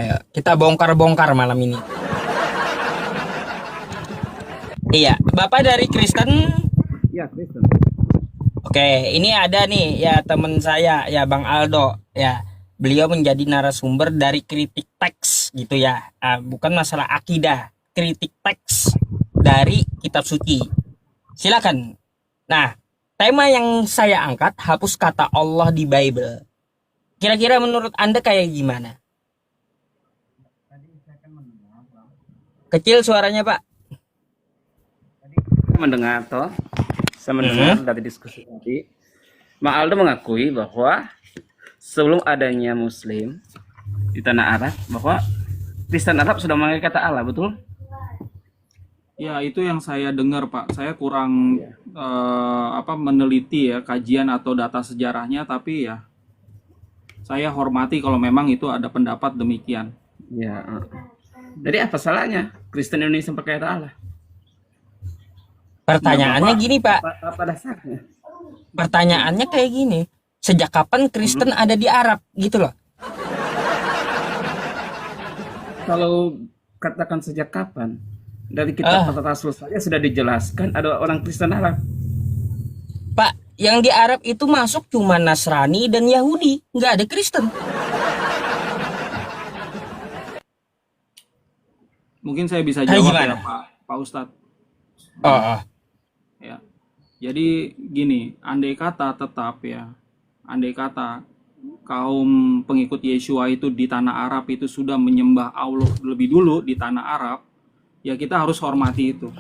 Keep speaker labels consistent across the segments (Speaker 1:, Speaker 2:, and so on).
Speaker 1: Ayo, kita bongkar-bongkar malam ini. Iya, Bapak dari Kristen.
Speaker 2: Ya, Kristen.
Speaker 1: Oke, ini ada nih ya teman saya ya Bang Aldo ya. Beliau menjadi narasumber dari kritik teks gitu ya. Bukan masalah akidah, kritik teks dari kitab suci. Silakan. Nah, tema yang saya angkat hapus kata Allah di Bible. Kira-kira menurut Anda kayak gimana? Kecil suaranya, Pak.
Speaker 2: Mendengar toh, saya mendengar dari diskusi tadi, Bang Aldo mengakui bahwa sebelum adanya Muslim di tanah Arab, bahwa Kristen Arab sudah memakai kata Allah, betul?
Speaker 3: Ya, itu yang saya dengar, Pak. Saya kurang meneliti ya kajian atau data sejarahnya, tapi ya saya hormati kalau memang itu ada pendapat demikian.
Speaker 2: Ya. Jadi apa salahnya Kristen Indonesia pakai kata Allah?
Speaker 1: Pertanyaannya gini, Pak.
Speaker 2: Apa dasarnya?
Speaker 1: Pertanyaannya kayak gini. Sejak kapan Kristen ada di Arab gitu loh?
Speaker 2: Kalau katakan sejak kapan? Dari kitab Rasul saja sudah dijelaskan ada orang Kristen Arab.
Speaker 1: Pak, yang di Arab itu masuk cuma Nasrani dan Yahudi, nggak ada Kristen.
Speaker 3: Mungkin saya bisa jawab
Speaker 1: gimana?
Speaker 3: ya Pak Ustadz. Ya. Jadi gini, andai kata kaum pengikut Yesua itu di tanah Arab itu sudah menyembah Allah lebih dulu di tanah Arab, ya kita harus hormati itu.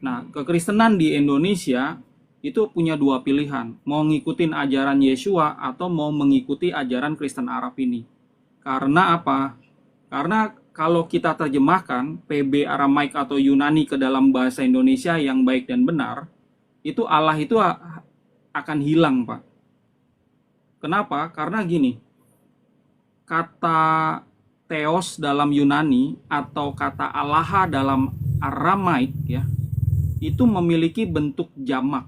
Speaker 3: Nah, kekristenan di Indonesia itu punya dua pilihan, mau ngikutin ajaran Yesua atau mau mengikuti ajaran Kristen Arab ini. Karena apa? Karena kalau kita terjemahkan PB Aramaik atau Yunani ke dalam bahasa Indonesia yang baik dan benar, itu Allah itu akan hilang, Pak. Kenapa? Karena gini, kata Theos dalam Yunani atau kata Allah dalam Aramaik ya, itu memiliki bentuk jamak.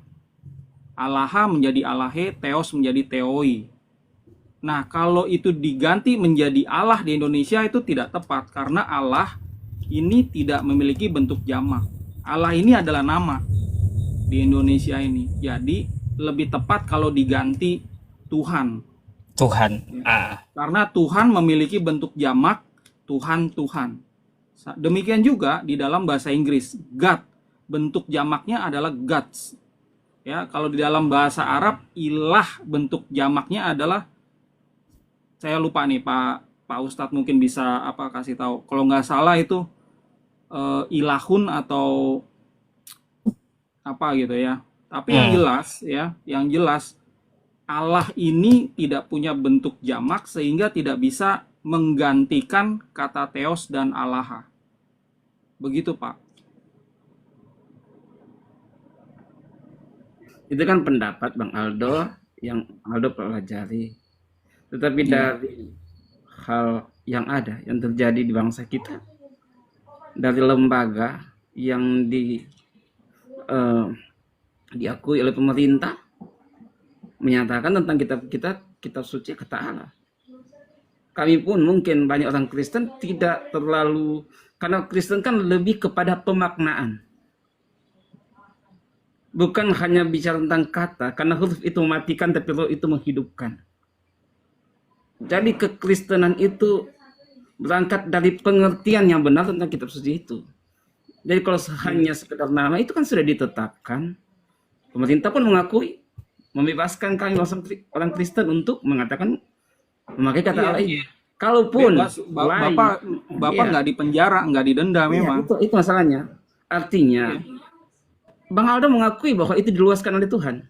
Speaker 3: Allah menjadi Allahe, Theos menjadi Theoi. Nah, kalau itu diganti menjadi Allah di Indonesia itu tidak tepat karena Allah ini tidak memiliki bentuk jamak. Allah ini adalah nama di Indonesia ini. Jadi lebih tepat kalau diganti Tuhan.
Speaker 1: Tuhan.
Speaker 3: Karena Tuhan memiliki bentuk jamak, Tuhan. Demikian juga di dalam bahasa Inggris, God, bentuk jamaknya adalah gods. Ya, kalau di dalam bahasa Arab, ilah bentuk jamaknya adalah, saya lupa nih Pak Ustadz mungkin bisa kasih tahu. Kalau nggak salah itu ilahun atau apa gitu ya. Tapi yang jelas Allah ini tidak punya bentuk jamak sehingga tidak bisa menggantikan kata Theos dan Allah. Begitu, Pak.
Speaker 2: Itu kan pendapat Bang Aldo yang Aldo pelajari. Tetapi dari hal yang ada, yang terjadi di bangsa kita, dari lembaga yang diakui oleh pemerintah, menyatakan tentang kitab suci kata Allah. Kami pun mungkin banyak orang Kristen tidak terlalu, karena Kristen kan lebih kepada pemaknaan. Bukan hanya bicara tentang kata, karena huruf itu mematikan tapi roh itu menghidupkan. Jadi kekristenan itu berangkat dari pengertian yang benar tentang kitab suci itu. Jadi kalau hanya sekedar nama itu kan sudah ditetapkan. Pemerintah pun mengakui, membebaskan kami orang Kristen untuk mengatakan memakai kata Allah ini. Kalaupun
Speaker 3: Bapak nggak dipenjara, nggak didenda memang.
Speaker 2: Itu masalahnya. Artinya Bang Aldo mengakui bahwa itu diluaskan oleh Tuhan.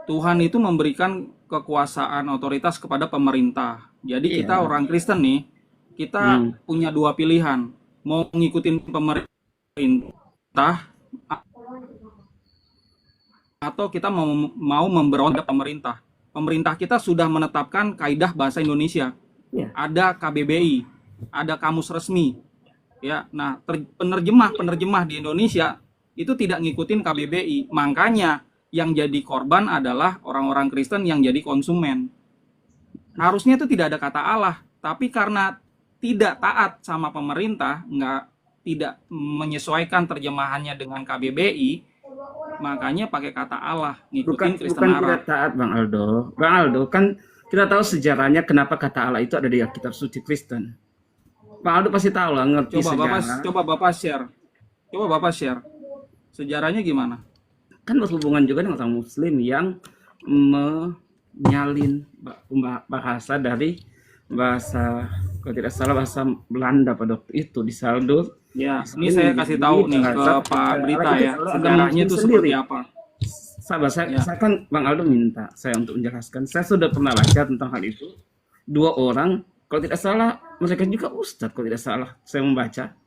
Speaker 3: Tuhan itu memberikan kekuasaan otoritas kepada pemerintah. Jadi kita orang Kristen nih, kita punya dua pilihan. Mau ngikutin pemerintah atau kita mau memberontak pemerintah. Pemerintah kita sudah menetapkan kaidah bahasa Indonesia. Ada KBBI, ada kamus resmi. Ya, nah penerjemah di Indonesia itu tidak ngikutin KBBI. Makanya yang jadi korban adalah orang-orang Kristen yang jadi konsumen. Harusnya itu tidak ada kata Allah, tapi karena tidak taat sama pemerintah, tidak menyesuaikan terjemahannya dengan KBBI, makanya pakai kata Allah, ngikutin Kristen
Speaker 2: Bukan
Speaker 3: Arab.
Speaker 2: tidak taat, Bang Aldo. Bang Aldo, kan kita tahu sejarahnya kenapa kata Allah itu ada di kitab suci Kristen. Bang Aldo pasti tahu lah, ngerti sejarah.
Speaker 3: Coba Bapak share. Sejarahnya gimana?
Speaker 2: Kan berhubungan juga dengan orang Muslim yang menyalin bahasa dari bahasa, kalau tidak salah bahasa Belanda pada waktu itu di Saldo.
Speaker 3: Ya, ini saya kasih tahu nih ke Pak Brita ya, sejarahnya itu seperti apa.
Speaker 2: Saya kan Bang Aldo minta saya untuk menjelaskan. Saya sudah pernah baca tentang hal itu. Dua orang, kalau tidak salah mereka juga ustadz, kalau tidak salah saya membaca.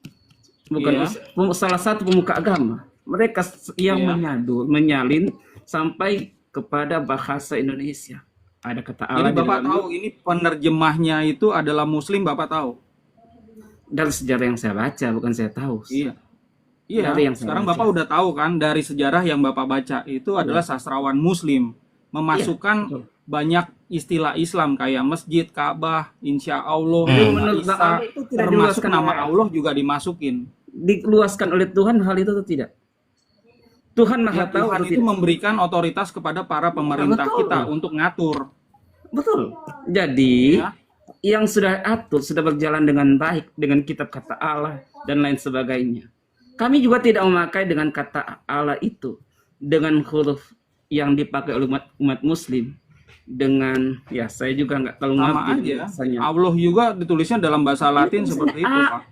Speaker 2: Bukan salah satu pemuka agama. Mereka yang menyalin sampai kepada bahasa Indonesia. Ada kata Allah.
Speaker 3: Jadi Bapak tahu ini penerjemahnya itu adalah Muslim, Bapak tahu?
Speaker 2: Dari sejarah yang saya baca, bukan saya tahu.
Speaker 3: Iya. Sekarang Bapak udah tahu kan, dari sejarah yang Bapak baca itu adalah sastrawan Muslim memasukkan banyak istilah Islam kayak masjid, Ka'bah, insya Allah, Isa, termasuk nama Allah juga dimasukin.
Speaker 2: Diluaskan oleh Tuhan hal itu atau tidak? Tuhan Maha tahu.
Speaker 3: Tuhan itu memberikan otoritas kepada para pemerintah kita untuk ngatur.
Speaker 2: Betul. Jadi yang sudah atur, sudah berjalan dengan baik dengan kitab kata Allah dan lain sebagainya. Kami juga tidak memakai dengan kata Allah itu dengan huruf yang dipakai oleh umat Muslim. Dengan saya juga nggak terlalu ngerti
Speaker 3: aja. Allah juga ditulisnya dalam bahasa Latin seperti itu, Pak.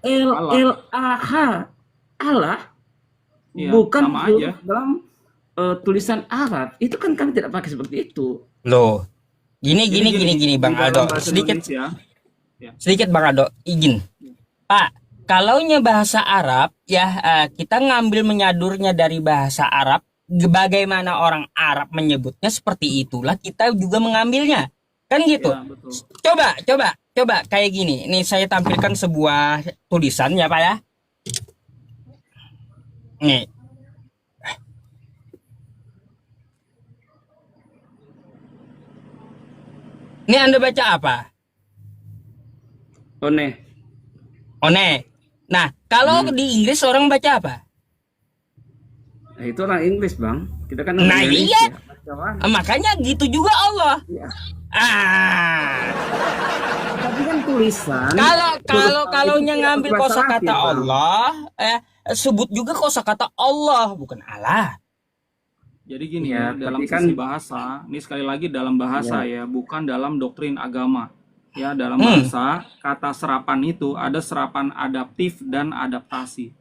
Speaker 3: Allah. Ya,
Speaker 2: bukan dalam tulisan Arab. Itu kan kami tidak pakai seperti itu.
Speaker 1: Loh. Gini Bang Aldo. Sedikit Bang Aldo, izin. Pak, kalaunya bahasa Arab kita ngambil menyadurnya dari bahasa Arab, bagaimana orang Arab menyebutnya seperti itulah kita juga mengambilnya. Kan gitu. Ya, betul. Coba kayak gini. Nih saya tampilkan sebuah tulisan ya, Pak ya. Nih. Ini Anda baca apa?
Speaker 2: One.
Speaker 1: Nah, kalau di Inggris orang baca apa?
Speaker 2: Nah, itu orang Inggris, Bang. Kita kan orang
Speaker 1: Indonesia. Makanya gitu juga Allah. Ya.
Speaker 2: Tapi kan tulisan.
Speaker 1: Kalau ngambil kosakata Allah, sebut juga kosakata Allah, bukan Allah.
Speaker 3: Jadi gini dalam sisi bahasa, ini sekali lagi dalam bahasa bukan dalam doktrin agama. Ya, dalam bahasa kata serapan itu ada serapan adaptif dan adaptasi.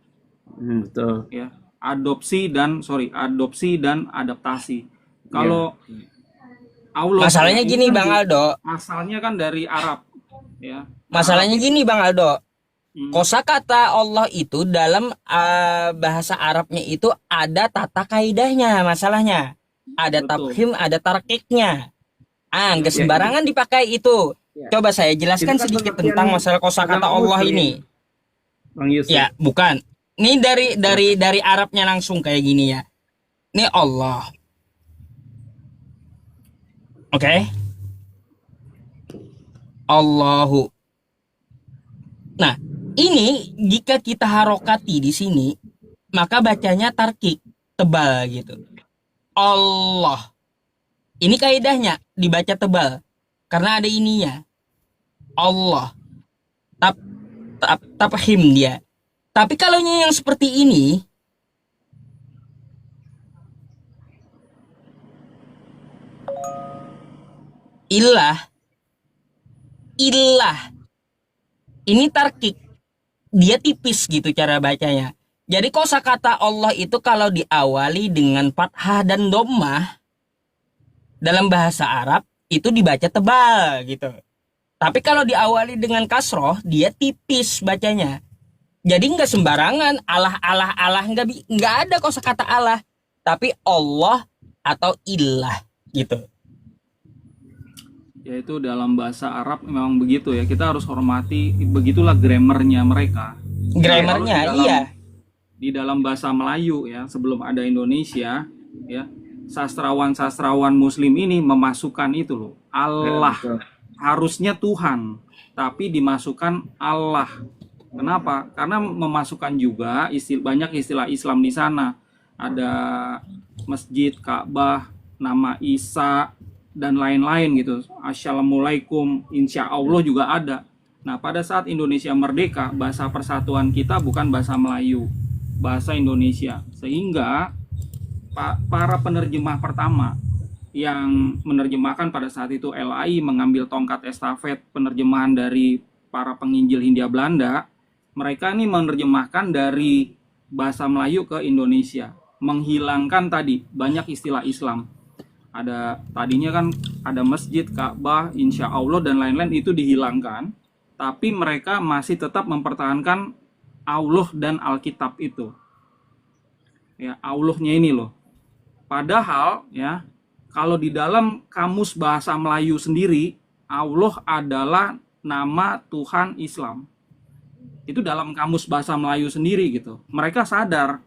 Speaker 2: Betul.
Speaker 3: Ya, adopsi dan adaptasi. Kalau Allah
Speaker 1: masalahnya gini Bang Aldo,
Speaker 3: asalnya kan dari Arab, ya.
Speaker 1: Masalahnya gini Bang Aldo. Kosakata Allah itu dalam bahasa Arabnya itu ada tata kaidahnya, masalahnya. Ada tafhim, ada tarkiknya. Enggak sembarangan dipakai itu. Coba saya jelaskan sedikit tentang masalah kosakata Allah ini.
Speaker 2: Bang Yusuf.
Speaker 1: Ya, bukan. Ini dari Arabnya langsung kayak gini ya. Ini Allah. Oke. Allahu. Nah, ini jika kita harokati di sini, maka bacanya tarkik, tebal gitu. Allah. Ini kaidahnya dibaca tebal karena ada ininya. Allah. Tafhim dia. Tapi kalau yang seperti ini, ilah. Ini tarkik. Dia tipis gitu cara bacanya. Jadi kosakata Allah itu kalau diawali dengan fathah dan dhammah dalam bahasa Arab itu dibaca tebal gitu. Tapi kalau diawali dengan kasroh dia tipis bacanya. Jadi nggak sembarangan Allah nggak ada kosakata Allah, tapi Allah atau ilah gitu.
Speaker 3: Yaitu dalam bahasa Arab memang begitu ya, kita harus hormati, begitulah grammarnya mereka.
Speaker 1: Grammarnya
Speaker 3: di dalam bahasa Melayu ya, sebelum ada Indonesia ya, sastrawan Muslim ini memasukkan itu loh, Allah harusnya Tuhan, tapi dimasukkan Allah. Kenapa? Karena memasukkan juga banyak istilah Islam di sana. Ada masjid, Ka'bah, nama Isa, dan lain-lain gitu. Assalamualaikum, insya Allah juga ada. Nah, pada saat Indonesia merdeka, bahasa persatuan kita bukan bahasa Melayu, bahasa Indonesia. Sehingga para penerjemah pertama yang menerjemahkan pada saat itu, LAI mengambil tongkat estafet penerjemahan dari para penginjil Hindia Belanda. Mereka ini menerjemahkan dari bahasa Melayu ke Indonesia, menghilangkan tadi banyak istilah Islam. Ada tadinya kan ada masjid, Ka'bah, insya Allah dan lain-lain, itu dihilangkan, tapi mereka masih tetap mempertahankan Allah dan Alkitab itu. Ya, Allahnya ini loh. Padahal ya, kalau di dalam kamus bahasa Melayu sendiri, Allah adalah nama Tuhan Islam. Itu dalam kamus bahasa Melayu sendiri gitu. Mereka sadar.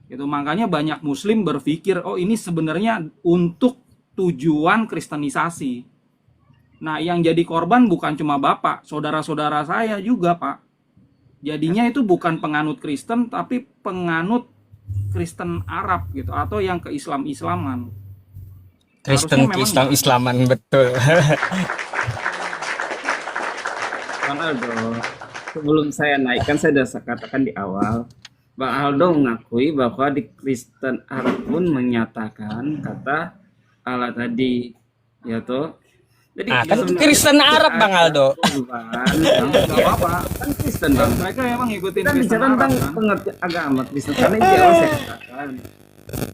Speaker 3: Gitu. Makanya banyak muslim berpikir, oh ini sebenarnya untuk tujuan kristenisasi. Nah, yang jadi korban bukan cuma bapak, saudara-saudara saya juga, Pak. Jadinya itu bukan penganut Kristen, tapi penganut Kristen Arab gitu, atau yang ke Islam-Islaman.
Speaker 1: Kristen Islam-Islaman, betul.
Speaker 2: Bang Aldo, sebelum saya naikkan, saya sudah katakan di awal, Bang Aldo mengakui bahwa di Kristen Arab pun menyatakan kata Allah tadi, ya toh. Jadi
Speaker 1: Kan Kristen Arab, Bang Aldo.
Speaker 2: Enggak apa-apa, kan Kristen, Bang.
Speaker 3: Mereka emang ngikutin
Speaker 2: Kita
Speaker 3: Kristen
Speaker 2: bicara
Speaker 3: Arab
Speaker 2: tentang
Speaker 3: kan?
Speaker 2: pengertian agama Kristen, karena itu yang saya katakan.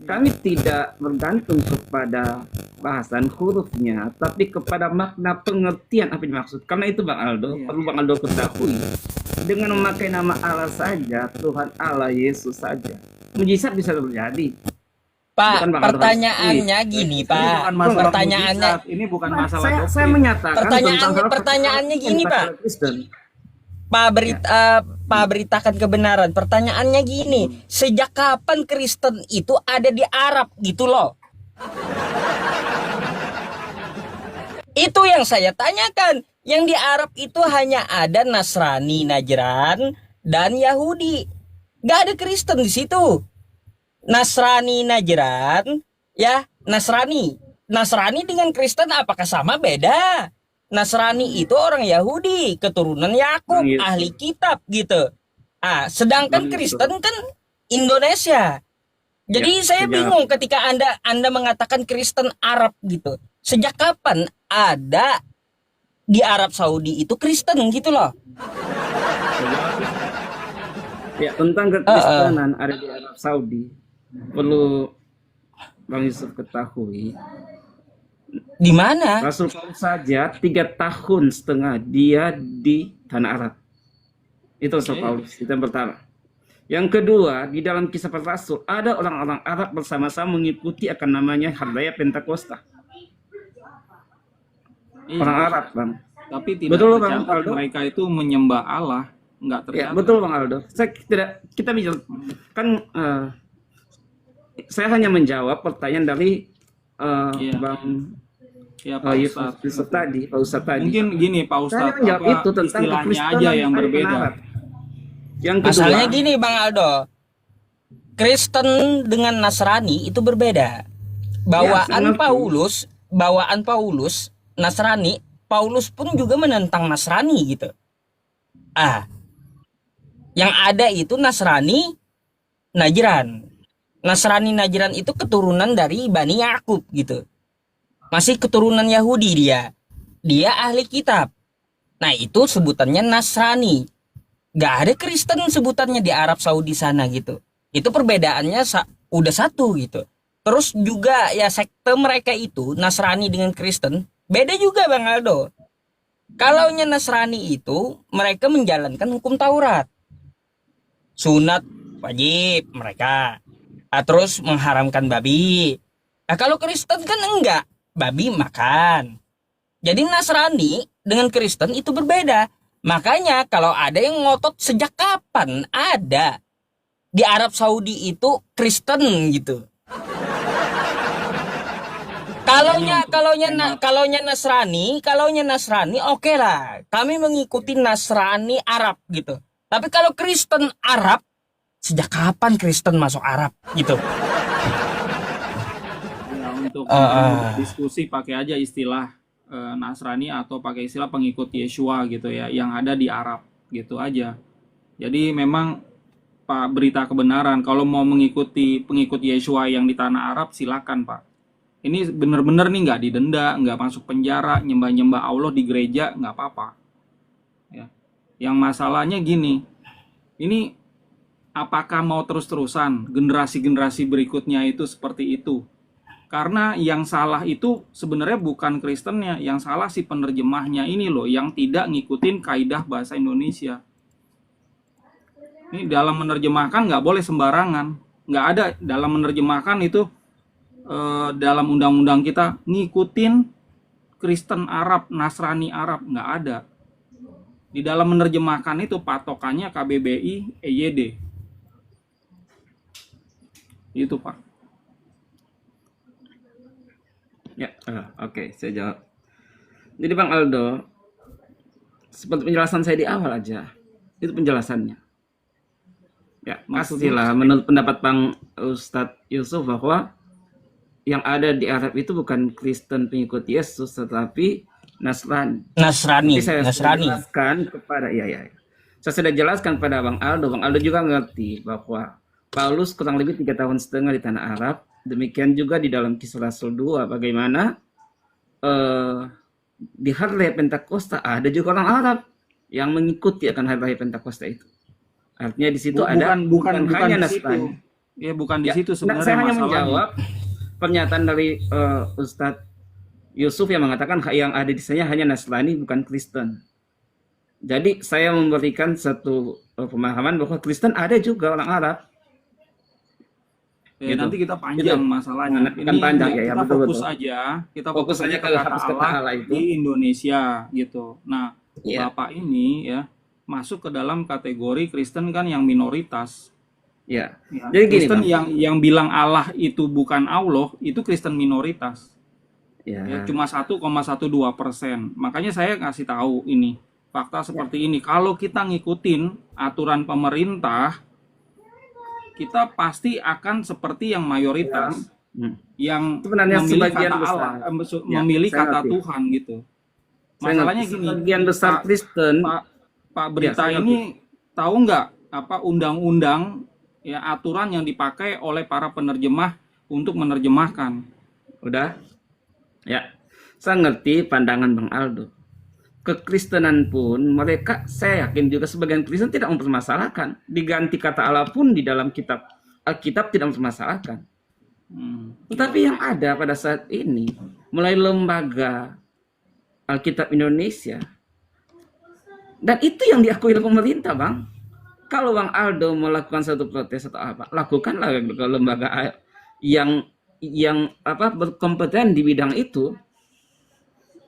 Speaker 2: Kami tidak bergantung kepada bahasan hurufnya, tapi kepada makna pengertian apa yang dimaksud. Karena itu Bang Aldo, perlu Bang Aldo ketahui, dengan memakai nama Allah saja, Tuhan Allah Yesus saja, mujizat bisa terjadi.
Speaker 1: Pak,
Speaker 2: Bukan Bang Aldo
Speaker 1: pertanyaannya
Speaker 2: harus-
Speaker 1: gini,
Speaker 3: Ini bukan
Speaker 1: Pak.
Speaker 3: masalah
Speaker 1: Pertanyaannya,
Speaker 3: mujizat, ini bukan masalah
Speaker 2: saya
Speaker 3: doktrin.
Speaker 2: menyatakan
Speaker 1: Pertanyaannya
Speaker 2: tentang
Speaker 1: gini,
Speaker 2: hal
Speaker 1: Pak.
Speaker 2: Kristen.
Speaker 1: Pak beritakan kebenaran. Pertanyaannya gini, sejak kapan Kristen itu ada di Arab gitu loh? Itu yang saya tanyakan. Yang di Arab itu hanya ada Nasrani, Najran, dan Yahudi. Gak ada Kristen di situ. Nasrani, Najran, ya Nasrani. Nasrani dengan Kristen apakah sama? Beda. Nasrani itu orang Yahudi, keturunan Yakub,
Speaker 2: Gitu.
Speaker 1: ahli kitab gitu. Sedangkan
Speaker 2: Gitu.
Speaker 1: Kristen kan Indonesia. Jadi
Speaker 2: Ya,
Speaker 1: saya
Speaker 2: sejak-
Speaker 1: bingung ketika Anda mengatakan Kristen Arab gitu. Sejak kapan ada di Arab Saudi itu Kristen gitu loh?
Speaker 2: Ya, tentang kekristenan ada di Arab Saudi, perlu Bang Yusuf ketahui,
Speaker 1: Di mana?
Speaker 2: Rasul Paulus saja 3,5 tahun dia di tanah Arab. Itu Rasul Paulus, itu yang pertama. Yang kedua, di dalam kisah para rasul ada orang-orang Arab bersama-sama mengikuti akan namanya Hardaya Pentakosta.
Speaker 3: Iya.
Speaker 2: Orang Arab, Bang.
Speaker 3: Tapi tidak
Speaker 2: Betul, Bang
Speaker 3: tercatat
Speaker 2: Aldo.
Speaker 3: mereka itu menyembah Allah, nggak
Speaker 2: Ya,
Speaker 3: tercatat.
Speaker 2: betul Bang Aldo. Kita bicara kan saya hanya menjawab pertanyaan dari
Speaker 3: Iya.
Speaker 2: Bang
Speaker 3: Ya, Pak Ustadz.
Speaker 2: Yusuf tadi, Pak Ustadz tadi.
Speaker 3: Mungkin gini Pak
Speaker 2: Saya
Speaker 3: Ustadz,
Speaker 2: menjawab
Speaker 3: apa
Speaker 2: itu tentang
Speaker 3: istilahnya
Speaker 2: kekristenan
Speaker 3: aja yang
Speaker 2: ada di
Speaker 3: berbeda.
Speaker 2: tanah Arab. Yang kedua,
Speaker 1: Masalahnya gini Bang Aldo, Kristen dengan Nasrani itu berbeda.
Speaker 2: sangat.
Speaker 1: Bawaan Paulus, Nasrani, Paulus pun juga menentang Nasrani gitu. Yang ada itu Nasrani Najran. Nasrani Najran itu keturunan dari Bani Yakub gitu. Masih keturunan Yahudi dia. Dia ahli kitab. Nah, itu sebutannya Nasrani. Gak ada Kristen sebutannya di Arab Saudi sana gitu. Itu perbedaannya udah satu gitu. Terus juga ya sekte mereka itu Nasrani dengan Kristen beda juga Bang Aldo. Kalaunya Nasrani itu mereka menjalankan hukum Taurat. Sunat wajib mereka. Terus mengharamkan babi. Kalau Kristen kan enggak, babi makan. Jadi Nasrani dengan Kristen itu berbeda. Makanya kalau ada yang ngotot sejak kapan ada di Arab Saudi itu Kristen gitu. Kalaunya Nasrani oke lah. Kami mengikuti Nasrani Arab gitu. Tapi kalau Kristen Arab, sejak kapan Kristen masuk Arab gitu?
Speaker 3: Ya, untuk
Speaker 1: Ah,
Speaker 3: diskusi pakai aja istilah Nasrani atau pakai istilah pengikut Yeshua gitu ya, yang ada di Arab gitu aja. Jadi memang Pak, berita kebenaran. Kalau mau mengikuti pengikut Yeshua yang di tanah Arab, silakan Pak. Ini bener-bener nih nggak didenda, nggak masuk penjara, nyembah-nyembah Allah di gereja, nggak apa-apa. Ya. Yang masalahnya gini, ini apakah mau terus-terusan generasi-generasi berikutnya itu seperti itu? Karena yang salah itu sebenarnya bukan Kristennya, yang salah si penerjemahnya ini loh, yang tidak ngikutin kaidah bahasa Indonesia. Ini dalam menerjemahkan nggak boleh sembarangan. Nggak ada dalam menerjemahkan itu dalam undang-undang kita ngikutin Kristen Arab, Nasrani Arab, nggak ada. Di dalam menerjemahkan itu patokannya KBBI, EYD. Itu Pak.
Speaker 2: Ya, oke, saya jawab. Jadi Bang Aldo, seperti penjelasan saya di awal aja, itu penjelasannya. Ya,
Speaker 3: Maksudnya?
Speaker 2: pastilah menurut pendapat Bang Ustadz Yusuf bahwa yang ada di Arab itu bukan Kristen pengikut Yesus, tetapi Nasrani.
Speaker 1: Nasrani,
Speaker 2: Tapi saya sudah
Speaker 1: Nasrani.
Speaker 2: jelaskan kepada saya sudah jelaskan kepada Bang Aldo. Bang Aldo juga ngerti bahwa Paulus kurang lebih 3,5 tahun di tanah Arab. Demikian juga di dalam Kisah Rasul 2 bagaimana di hari raya Pentakosta ada juga orang Arab yang mengikuti akan hari raya Pentakosta itu. Artinya di situ ada
Speaker 3: bukan
Speaker 2: hanya
Speaker 3: di situ.
Speaker 2: Nasrani.
Speaker 3: Ya bukan di
Speaker 2: Ya,
Speaker 3: situ sebenarnya
Speaker 2: saya hanya
Speaker 3: masalahnya.
Speaker 2: menjawab pernyataan dari Ustadz Yusuf yang mengatakan yang ada di sana hanya Nasrani bukan Kristen. Jadi saya memberikan satu pemahaman bahwa Kristen ada juga orang Arab.
Speaker 3: Ya,
Speaker 2: Gitu.
Speaker 3: nanti kita panjang
Speaker 2: Gitu.
Speaker 3: masalahnya.
Speaker 2: Kan panjang, ya,
Speaker 3: kita
Speaker 2: betul,
Speaker 3: fokus
Speaker 2: betul.
Speaker 3: aja, kita
Speaker 2: Fokus
Speaker 3: fokus
Speaker 2: aja
Speaker 3: aja
Speaker 2: ke
Speaker 3: ke kata
Speaker 2: hapus kata
Speaker 3: Allah
Speaker 2: Allah itu.
Speaker 3: di Indonesia gitu. Nah,
Speaker 2: Iya.
Speaker 3: Bapak ini ya masuk ke dalam kategori Kristen kan yang minoritas.
Speaker 2: Ya.
Speaker 3: Ya,
Speaker 2: Jadi gini,
Speaker 3: Kristen
Speaker 2: Bang.
Speaker 3: yang bilang Allah itu bukan Allah, itu Kristen minoritas.
Speaker 2: Ya.
Speaker 3: Ya, cuma 1,12%. Makanya saya kasih tahu ini fakta seperti ini. Kalau kita ngikutin aturan pemerintah, kita pasti akan seperti yang mayoritas yang
Speaker 2: Sebenarnya
Speaker 3: memilih
Speaker 2: sebagian
Speaker 3: kata
Speaker 2: besar.
Speaker 3: Allah,
Speaker 2: Ya,
Speaker 3: memilih
Speaker 2: saya
Speaker 3: kata
Speaker 2: ngerti.
Speaker 3: Tuhan gitu.
Speaker 2: Saya
Speaker 3: Masalahnya
Speaker 2: ngerti.
Speaker 3: gini,
Speaker 2: Sebagian besar Kristen.
Speaker 3: Pak Berita
Speaker 2: saya
Speaker 3: ini tahu nggak apa undang-undang ya aturan yang dipakai oleh para penerjemah untuk menerjemahkan?
Speaker 2: Udah? Ya. Saya ngerti pandangan Bang Aldo. Kekristenan pun mereka, saya yakin juga sebagian Kristen tidak mempermasalahkan. Diganti kata Allah pun di dalam kitab Alkitab tidak mempermasalahkan. Tetapi yang ada pada saat ini melalui lembaga Alkitab Indonesia, dan itu yang diakui oleh pemerintah, Bang. Kalau Bang Aldo melakukan satu protes atau apa, lakukanlah ke lembaga yang berkompeten di bidang itu.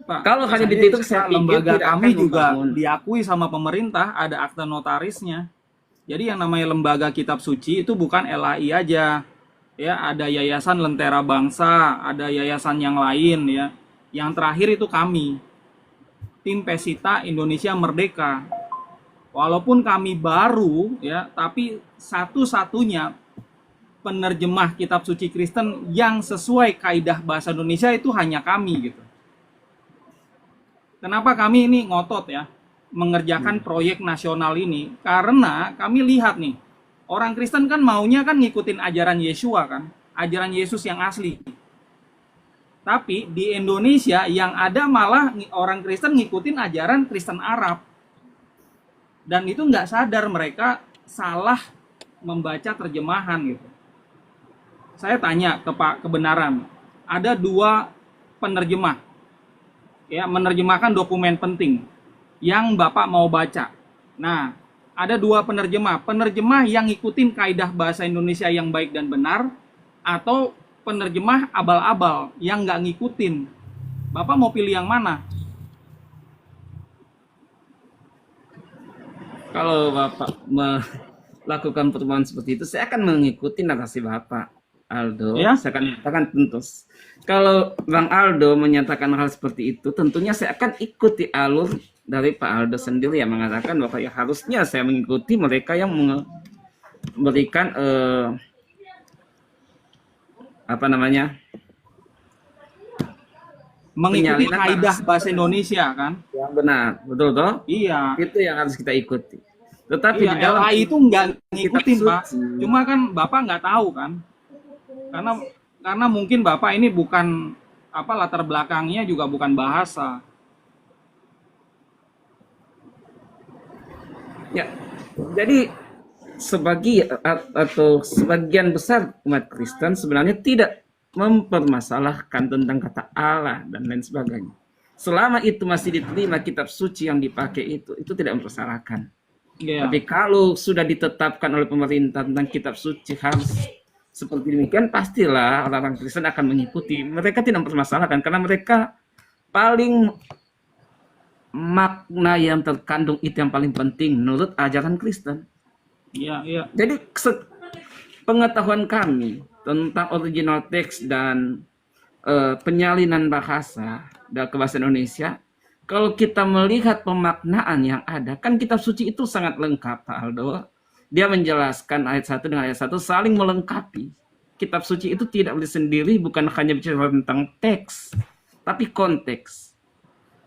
Speaker 3: Pak,
Speaker 2: Kalau hanya itu saya pikir
Speaker 3: lembaga
Speaker 2: tidak
Speaker 3: kami
Speaker 2: akan
Speaker 3: juga
Speaker 2: membangun.
Speaker 3: diakui sama pemerintah, ada akta notarisnya. Jadi yang namanya lembaga kitab suci itu bukan LAI aja. Ya, ada Yayasan Lentera Bangsa, ada yayasan yang lain ya. Yang terakhir itu kami. Tim Pesita Indonesia Merdeka. Walaupun kami baru ya, tapi satu-satunya penerjemah kitab suci Kristen yang sesuai kaidah bahasa Indonesia itu hanya kami gitu. Kenapa kami ini ngotot ya mengerjakan proyek nasional ini? Karena kami lihat nih, orang Kristen kan maunya kan ngikutin ajaran Yeshua kan, ajaran Yesus yang asli. Tapi di Indonesia yang ada malah orang Kristen ngikutin ajaran Kristen Arab. Dan itu nggak sadar mereka salah membaca terjemahan gitu. Saya tanya ke Pak Kebenaran, ada 2 penerjemah ya menerjemahkan dokumen penting yang Bapak mau baca. Nah, ada 2 penerjemah yang ngikutin kaidah bahasa Indonesia yang baik dan benar, atau penerjemah abal-abal yang nggak ngikutin. Bapak mau pilih yang mana?
Speaker 2: Kalau Bapak melakukan pertemuan seperti itu, saya akan mengikuti narasi Bapak. Aldo,
Speaker 3: Ya?
Speaker 2: saya akan nyatakan tentu. Kalau Bang Aldo menyatakan hal seperti itu, tentunya saya akan ikuti alur dari Pak Aldo sendiri yang mengatakan bahwa ya harusnya saya mengikuti mereka yang memberikan apa namanya,
Speaker 3: Mengikuti
Speaker 2: penyalinan
Speaker 3: kaidah
Speaker 2: narasi
Speaker 3: bahasa Indonesia kan?
Speaker 2: yang benar, betul toh?
Speaker 3: Iya.
Speaker 2: Itu yang harus kita ikuti. Tetapi
Speaker 3: Iya,
Speaker 2: di dalam
Speaker 3: LA itu nggak ngikutin,
Speaker 2: kitab
Speaker 3: Pak.
Speaker 2: suci,
Speaker 3: Cuma kan Bapak nggak tahu kan? Karena mungkin Bapak ini bukan apa latar belakangnya juga bukan bahasa.
Speaker 2: ya, jadi sebagian besar umat Kristen sebenarnya tidak mempermasalahkan tentang kata Allah dan lain sebagainya. Selama itu masih diterima kitab suci yang dipakai itu tidak mempersalahkan.
Speaker 3: Iya.
Speaker 2: Tapi kalau sudah ditetapkan oleh pemerintah tentang kitab suci harus seperti demikian, pastilah orang-orang Kristen akan mengikuti. Mereka tidak mempermasalahkan karena mereka paling makna yang terkandung itu yang paling penting menurut ajaran Kristen.
Speaker 3: Iya, iya.
Speaker 2: Jadi pengetahuan kami tentang original teks dan penyalinan bahasa dan bahasa Indonesia, kalau kita melihat pemaknaan yang ada, kan kitab suci itu sangat lengkap, Pak Aldo. Dia menjelaskan ayat 1 dengan ayat 1 saling melengkapi. Kitab suci itu tidak boleh sendiri, bukan hanya bicara tentang teks, tapi konteks.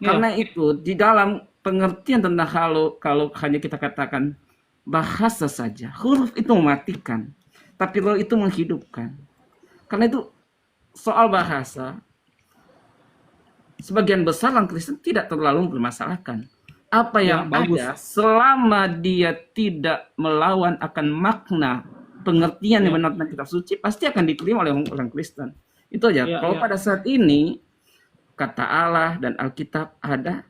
Speaker 3: Ya.
Speaker 2: Karena itu, di dalam pengertian tentang kalau hanya kita katakan bahasa saja, huruf itu mematikan, tapi roh itu menghidupkan. Karena itu, soal bahasa, sebagian besar orang Kristen tidak terlalu mempermasalahkan. Apa yang
Speaker 3: bagus.
Speaker 2: ada, selama dia tidak melawan akan makna pengertian yang benar tentang kitab suci, pasti akan diterima oleh orang Kristen. Itu aja.
Speaker 3: Ya,
Speaker 2: Kalau
Speaker 3: ya.
Speaker 2: pada saat ini kata Allah dan Alkitab ada,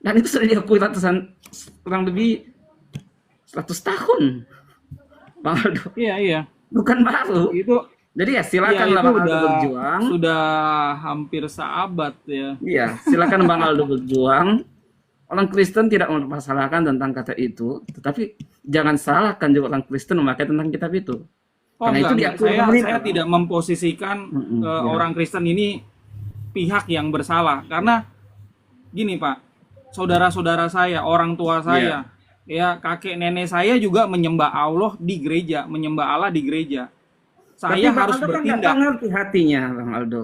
Speaker 2: dan itu sudah diakui ratusan, kurang lebih 100 tahun, Bang Aldo.
Speaker 3: Iya, iya.
Speaker 2: Bukan baru.
Speaker 3: Itu
Speaker 2: Jadi ya
Speaker 3: iya,
Speaker 2: silakanlah
Speaker 3: itu
Speaker 2: Bang Aldo berjuang.
Speaker 3: sudah hampir seabad ya.
Speaker 2: Iya, silakan Bang Aldo berjuang. Orang Kristen tidak mempermasalahkan tentang kata itu, tetapi jangan salahkan juga orang Kristen memakai tentang kitab itu.
Speaker 3: Oh,
Speaker 2: Karena itu
Speaker 3: enggak.
Speaker 2: diakui pemerintah.
Speaker 3: Saya tidak memposisikan
Speaker 2: ya.
Speaker 3: orang Kristen ini pihak yang bersalah karena gini, Pak. Saudara-saudara saya, orang tua saya, ya kakek nenek saya juga menyembah Allah di gereja, menyembah Allah di gereja.
Speaker 2: Tapi
Speaker 3: Saya
Speaker 2: Bang
Speaker 3: harus
Speaker 2: Aldo kan
Speaker 3: bertindak.
Speaker 2: nggak ngerti hatinya, Bang Aldo.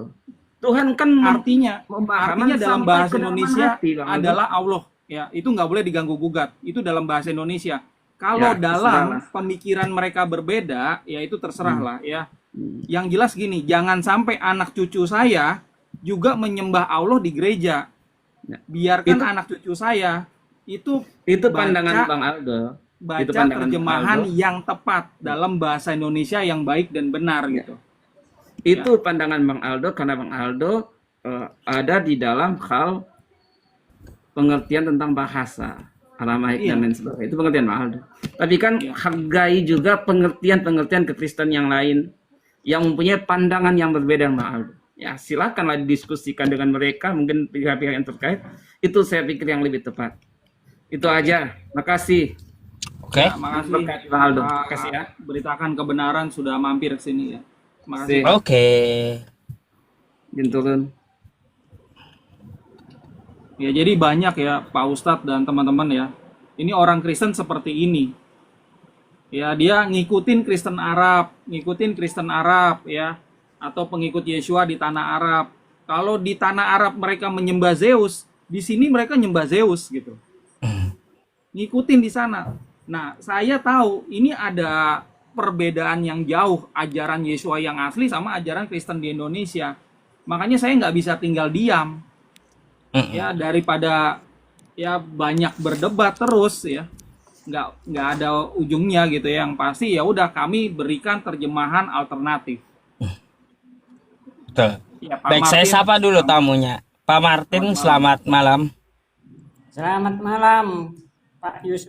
Speaker 2: Tuhan kan
Speaker 3: Artinya
Speaker 2: memahami
Speaker 3: dalam
Speaker 2: sampai
Speaker 3: bahasa
Speaker 2: ke dalam
Speaker 3: Indonesia
Speaker 2: hati, Bang Aldo.
Speaker 3: adalah Allah. Ya, itu nggak boleh diganggu gugat. Itu dalam bahasa Indonesia. Kalau
Speaker 2: Ya,
Speaker 3: dalam
Speaker 2: terserah.
Speaker 3: pemikiran mereka berbeda, ya itu terserah lah ya. Yang jelas gini, jangan sampai anak cucu saya juga menyembah Allah di gereja.
Speaker 2: Ya.
Speaker 3: Biarkan
Speaker 2: Itu-
Speaker 3: anak cucu saya itu
Speaker 2: pandangan
Speaker 3: baca-
Speaker 2: Bang Aldo.
Speaker 3: baca
Speaker 2: Itu pandangan
Speaker 3: terjemahan
Speaker 2: Bang Aldo.
Speaker 3: yang tepat dalam bahasa Indonesia yang baik dan benar gitu.
Speaker 2: Itu pandangan Bang Aldo karena Bang Aldo ada di dalam hal pengertian tentang bahasa Aramaik dan lain sebagainya. Itu pengertian Bang Aldo. Tapi kan hargai juga pengertian-pengertian kekristen yang lain yang mempunyai pandangan yang berbeda dengan Bang Aldo. Ya, silakanlah didiskusikan dengan mereka, mungkin pihak-pihak yang terkait. Itu saya pikir yang lebih tepat. Itu aja. Makasih.
Speaker 1: Oke.
Speaker 3: Ya, makasih
Speaker 2: Berkat Bang Aldo.
Speaker 3: Pak,
Speaker 2: Makasih ya.
Speaker 3: beritakan kebenaran sudah mampir ke sini ya. Makasih.
Speaker 2: Sip.
Speaker 1: Oke.
Speaker 2: Izin turun.
Speaker 3: Ya, jadi banyak ya Pak Ustadz dan teman-teman ya. Ini orang Kristen seperti ini. Ya, dia ngikutin Kristen Arab ya, atau pengikut Yesua di tanah Arab. Kalau di tanah Arab mereka menyembah Zeus, di sini mereka nyembah Zeus gitu. Ngikutin di sana. Nah, saya tahu ini ada perbedaan yang jauh ajaran Yesua yang asli sama ajaran Kristen di Indonesia. Makanya saya nggak bisa tinggal diam. Ya, daripada ya banyak berdebat terus ya, nggak ada ujungnya gitu ya. Yang pasti ya udah kami berikan terjemahan alternatif.
Speaker 1: Betul.
Speaker 3: Ya, Pak
Speaker 1: Baik, saya
Speaker 3: Martin,
Speaker 1: sapa dulu tamunya. Pak Martin, selamat malam.
Speaker 4: Selamat malam, Pak Yusuf.